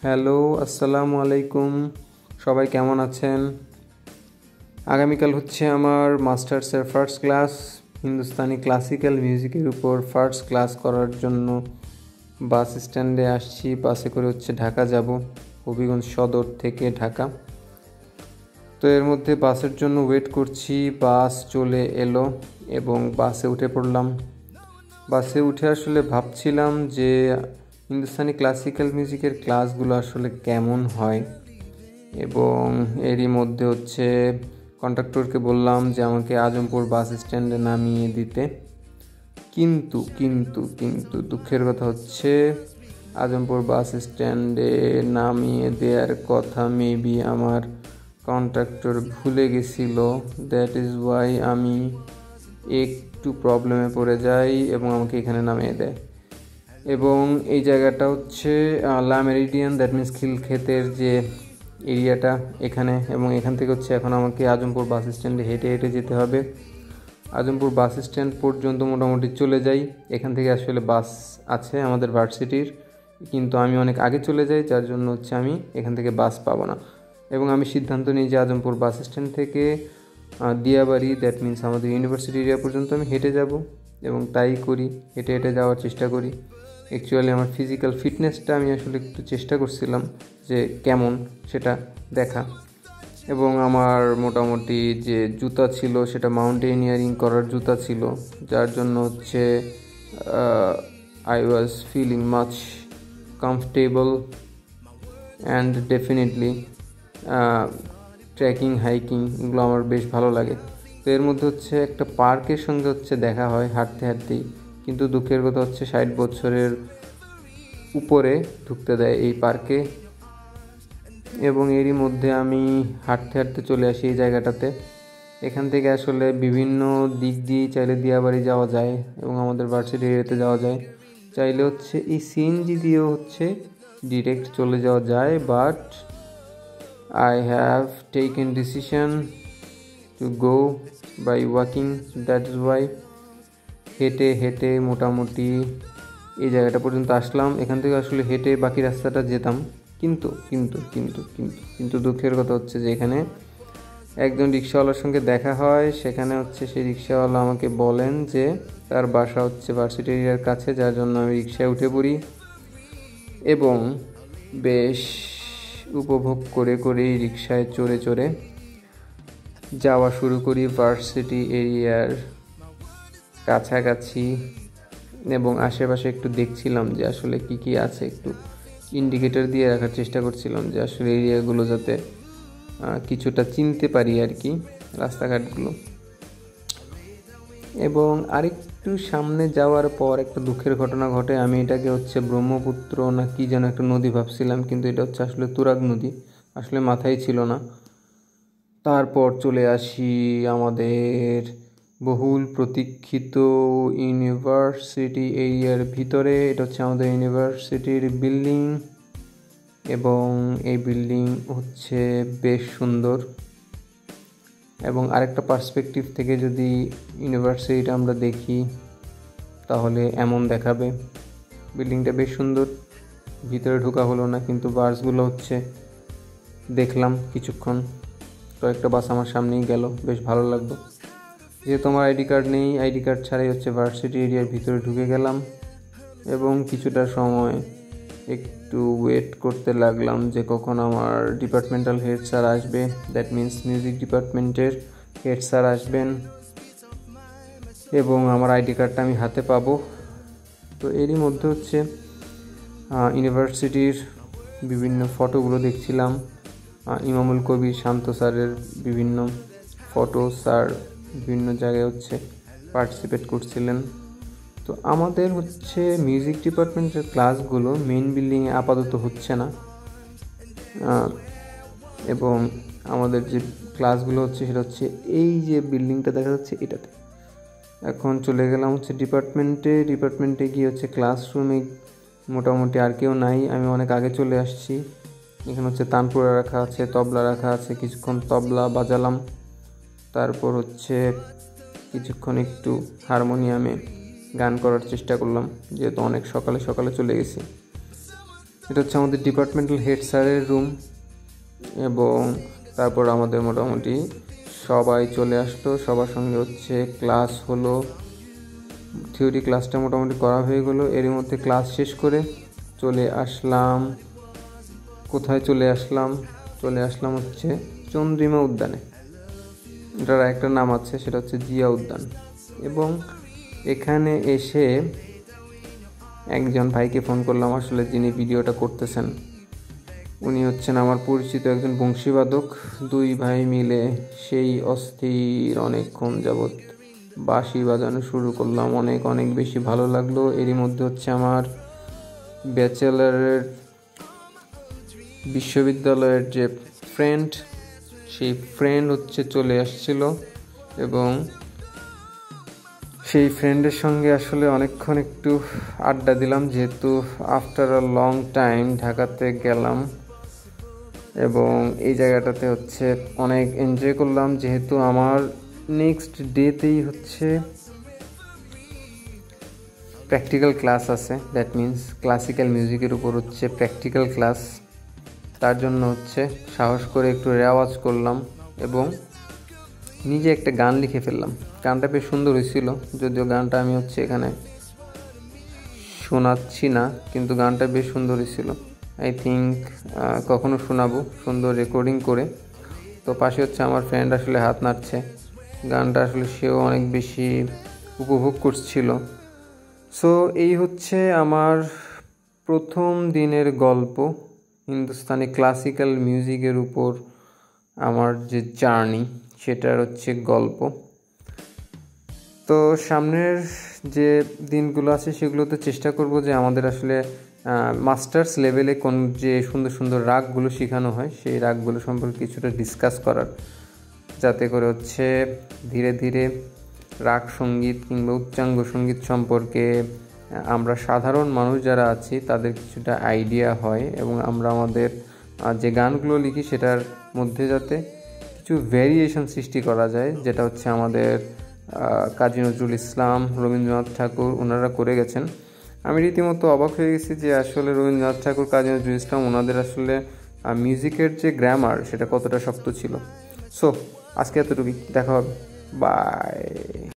Hello, আসসালামু আলাইকুম। সবাই কেমন আছেন? আগামীকাল হচ্ছে আমার মাস্টার্সের ফার্স্ট ক্লাস। হিন্দুস্তানি ক্লাসিক্যাল মিউজিকের উপর ফার্স্ট ক্লাস করার জন্য বাস স্ট্যান্ডে আসছি। বাসে করে হচ্ছে ঢাকা যাব, হবিগঞ্জ সদর থেকে ঢাকা। তো এর মধ্যে বাসের জন্য ওয়েট করছি। বাস চলে এলো এবং বাসে উঠে পড়লাম। বাসে উঠে আসলে ভাবছিলাম যে হিন্দুস্তানি ক্লাসিক্যাল মিউজিকের ক্লাসগুলো আসলে কেমন হয়, এবং এরই মধ্যে হচ্ছে কন্ডাক্টরকে বললাম যে আমাকে আজমপুর বাস স্ট্যান্ডে নামিয়ে দিতে। কিন্তু কিন্তু কিন্তু দুঃখের কথা হচ্ছে আজমপুর বাস স্ট্যান্ডে নামিয়ে দেওয়ার কথা মেবি আমার কন্ডাক্টর ভুলে গেছিল। দ্যাট ইজ ওয়াই আমি একটু প্রবলেমে পড়ে যাই এবং আমাকে এখানে নামিয়ে দেয়। এবং এই জায়গাটা হচ্ছে লা মেরিডিয়ান, দ্যাট মিনস খিলক্ষেতের যে এরিয়াটা এখানে, এবং এখান থেকে হচ্ছে এখন আমাকে আজমপুর বাস স্ট্যান্ডে হেঁটে হেঁটে যেতে হবে। আজমপুর বাস স্ট্যান্ড পর্যন্ত মোটামুটি চলে যাই। এখান থেকে আসলে বাস আছে আমাদের ভার্সিটির, কিন্তু আমি অনেক আগে চলে যাই, যার জন্য হচ্ছে আমি এখান থেকে বাস পাবো না। এবং আমি সিদ্ধান্ত নিই যে আজমপুর বাস স্ট্যান্ড থেকে দিয়াবাড়ি, দ্যাট মিনস আমাদের ইউনিভার্সিটি এরিয়া পর্যন্ত আমি হেঁটে যাব, এবং তাই করি, হেঁটে হেঁটে যাওয়ার চেষ্টা করি। অ্যাকচুয়ালি আমার ফিজিক্যাল ফিটনেসটা আমি আসলে একটু চেষ্টা করছিলাম যে কেমন সেটা দেখা। এবং আমার মোটামুটি যে জুতা ছিল সেটা মাউন্টেনিয়ারিং করার জুতা ছিল, যার জন্য হচ্ছে I was feeling much comfortable and definitely trekking, hiking এগুলো আমার বেশ ভালো লাগে। তো এর মধ্যে হচ্ছে একটা পার্কের সঙ্গে হচ্ছে দেখা হয় হাঁটতে হাঁটতেই, কিন্তু দুঃখের কথা হচ্ছে 60 বছরের উপরে ঢুকতে দেয় এই পার্কে। এবং এরই মধ্যে আমি হাঁটতে হাঁটতে চলে আসি এই জায়গাটাতে। এখান থেকে আসলে বিভিন্ন দিক দিয়ে চাইলে দিয়াবাড়ি যাওয়া যায় এবং আমাদের ভার্সিটি এরিয়াতে যাওয়া যায়। চাইলে হচ্ছে এই সিএনজি দিয়েও হচ্ছে ডিরেক্ট চলে যাওয়া যায়, but I have taken decision to go by walking. That is why হেঁটে হেঁটে মোটামুটি এই জায়গাটা পর্যন্ত আসলাম। এখান থেকে আসলে হেঁটে বাকি রাস্তাটা যেতাম, কিন্তু কিন্তু কিন্তু কিন্তু কিন্তু দুঃখের কথা হচ্ছে যে এখানে একজন রিক্সাওয়ালার সঙ্গে দেখা হয়। সেখানে হচ্ছে সেই রিক্সাওয়ালা আমাকে বলেন যে তার বাসা হচ্ছে ভার্সিটি এরিয়ার কাছে, যার জন্য আমি রিক্সায় উঠে পড়ি এবং বেশ উপভোগ করে করেই রিক্সায় চড়ে চড়ে যাওয়া শুরু করি ভার্সিটি এরিয়ার কাছাকাছি। এবং আশেপাশে একটু দেখছিলাম যে আসলে কি কি আছে, একটু ইন্ডিকেটর দিয়ে রাখার চেষ্টা করছিলাম যে আসলে এরিয়াগুলো যাতে কিছুটা চিনতে পারি আর কি, রাস্তাঘাটগুলো। এবং আরেকটু সামনে যাওয়ার পর একটা দুঃখের ঘটনা ঘটে। আমি এটাকে হচ্ছে ব্রহ্মপুত্র না কি যেন একটা নদী ভাবছিলাম, কিন্তু এটা হচ্ছে আসলে তুরাগ নদী, আসলে মাথায় ছিল না। তারপর চলে আসি আমাদের বহুল প্রতীক্ষিত ইউনিভার্সিটি এরিয়ার ভিতরে। এটা হচ্ছে আমাদের ইউনিভার্সিটির বিল্ডিং, এবং এই বিল্ডিং হচ্ছে বেশ সুন্দর। এবং আরেকটা পার্সপেক্টিভ থেকে যদি ইউনিভার্সিটিটা আমরা দেখি তাহলে এমন দেখাবে। বিল্ডিংটা বেশ সুন্দর, ভিতরে ঢোকা হলো না, কিন্তু বাসগুলো হচ্ছে দেখলাম কিছুক্ষণ। কয়েকটা বাস আমার সামনেই গেল, বেশ ভালো লাগলো। যেহেতু আমার আইডি কার্ড নেই, আইডি কার্ড ছাড়াই হচ্ছে ভার্সিটি এরিয়ার ভিতরে ঢুকে গেলাম এবং কিছুটা সময় একটু ওয়েট করতে লাগলাম যে কখন আমার ডিপার্টমেন্টাল হেড স্যার আসবে, দ্যাট মিন্স মিউজিক ডিপার্টমেন্টের হেড স্যার আসবেন এবং আমার আইডি কার্ডটা আমি হাতে পাবো। তো এরই মধ্যে হচ্ছে ইউনিভার্সিটির বিভিন্ন ফটোগুলো দেখছিলাম। ইমামুল কবির শান্ত স্যারের বিভিন্ন ফটো, স্যার বিভিন্ন জায়গায় হচ্ছে পার্টিসিপেট করছিলেন। তো আমাদের হচ্ছে মিউজিক ডিপার্টমেন্টের ক্লাসগুলো মেইন বিল্ডিংয়ে আপাতত হচ্ছে না, এবং আমাদের যে ক্লাসগুলো হচ্ছে সেটা হচ্ছে এই যে বিল্ডিংটা দেখা যাচ্ছে এটাতে। এখন চলে গেলাম হচ্ছে ডিপার্টমেন্টে গিয়ে হচ্ছে ক্লাসরুমে মোটামুটি আর কেউ নাই, আমি অনেক আগে চলে আসছি। এখানে হচ্ছে তানপুরা রাখা আছে, তবলা রাখা আছে, কিছুক্ষণ তবলা বাজালাম। তারপর হচ্ছে কিছুক্ষণ একটু হারমোনিয়ামে গান করার চেষ্টা করলাম, যেহেতু অনেক সকালে সকালে চলে গেছি। এটা হচ্ছে আমাদের ডিপার্টমেন্টাল হেড স্যারের রুম। এবং তারপর আমাদের মোটামুটি সবাই চলে আসলো, সবার সঙ্গে হচ্ছে ক্লাস হলো। থিওরি ক্লাসটা মোটামুটি করা হয়ে গেলো। এরই মধ্যে ক্লাস শেষ করে চলে আসলাম কোথায় চলে আসলাম হচ্ছে চন্দ্রিমা উদ্যানে। এটার একটা নাম আছে, সেটা হচ্ছে জিয়া উদ্যান। এবং এখানে এসে একজন ভাইকে ফোন করলাম, আসলে যিনি ভিডিওটা করতেছেন উনি হচ্ছেন আমার পরিচিত একজন বংশীবাদক। দুই ভাই মিলে সেই অস্থির অনেকক্ষণ যাবৎ বাঁশি বাজানো শুরু করলাম। অনেক অনেক বেশি ভালো লাগলো। এরই মধ্যে হচ্ছে আমার ব্যাচেলারের বিশ্ববিদ্যালয়ের যে ফ্রেন্ড, সেই ফ্রেন্ড হচ্ছে চলে আসছিল এবং সেই ফ্রেন্ডের সঙ্গে আসলে অনেকক্ষণ একটু আড্ডা দিলাম, যেহেতু আফটার আ লং টাইম ঢাকাতে গেলাম। এবং এই জায়গাটাতে হচ্ছে অনেক এনজয় করলাম, যেহেতু আমার নেক্সট ডেতেই হচ্ছে প্র্যাকটিক্যাল ক্লাস আছে। দ্যাট মিন্স ক্লাসিক্যাল মিউজিকের উপর হচ্ছে প্র্যাকটিক্যাল ক্লাস। তার জন্য হচ্ছে সাহস করে একটু রেওয়াজ করলাম এবং নিজে একটা গান লিখে ফেললাম। গানটা বেশ সুন্দর হয়েছিল, যদিও গানটা আমি হচ্ছে এখানে শোনাচ্ছি না, কিন্তু গানটা বেশ সুন্দর হয়েছিল। আই থিঙ্ক কখনো শোনাবো সুন্দর রেকর্ডিং করে। তো পাশে হচ্ছে আমার ফ্রেন্ড আসলে হাত নাড়ছে, গানটা আসলে সেও অনেক বেশি উপভোগ করছিল। সো এই হচ্ছে আমার প্রথম দিনের গল্প, হিন্দুস্তানি ক্লাসিক্যাল মিউজিকের উপর আমার যে জার্নি সেটার হচ্ছে গল্প। তো সামনের যে দিনগুলো আছে সেগুলোতে চেষ্টা করব যে আমাদের আসলে মাস্টার্স লেভেলে কোন যে সুন্দর সুন্দর রাগগুলো শেখানো হয় সেই রাগগুলো সম্পর্কে কিছুটা ডিসকাস করার, যাতে করে হচ্ছে ধীরে ধীরে রাগ সঙ্গীত কিংবা উচ্চাঙ্গ সঙ্গীত সম্পর্কে আমরা সাধারণ মানুষ যারা আছি তাদের কিছুটা আইডিয়া হয় এবং আমরা আমাদের যে গানগুলো লিখি সেটার মধ্যে যাতে কিছু ভ্যারিয়েশন সৃষ্টি করা যায়, যেটা হচ্ছে আমাদের কাজী নজরুল ইসলাম, রবীন্দ্রনাথ ঠাকুর ওনারা করে গেছেন। আমি রীতিমতো অবাক হয়ে গেছি যে আসলে রবীন্দ্রনাথ ঠাকুর, কাজী নজরুল ইসলাম ওনাদের আসলে মিউজিকের যে গ্রামার সেটা কতটা শক্ত ছিল। সো আজকে এতটুকুই, দেখা হবে, বাই।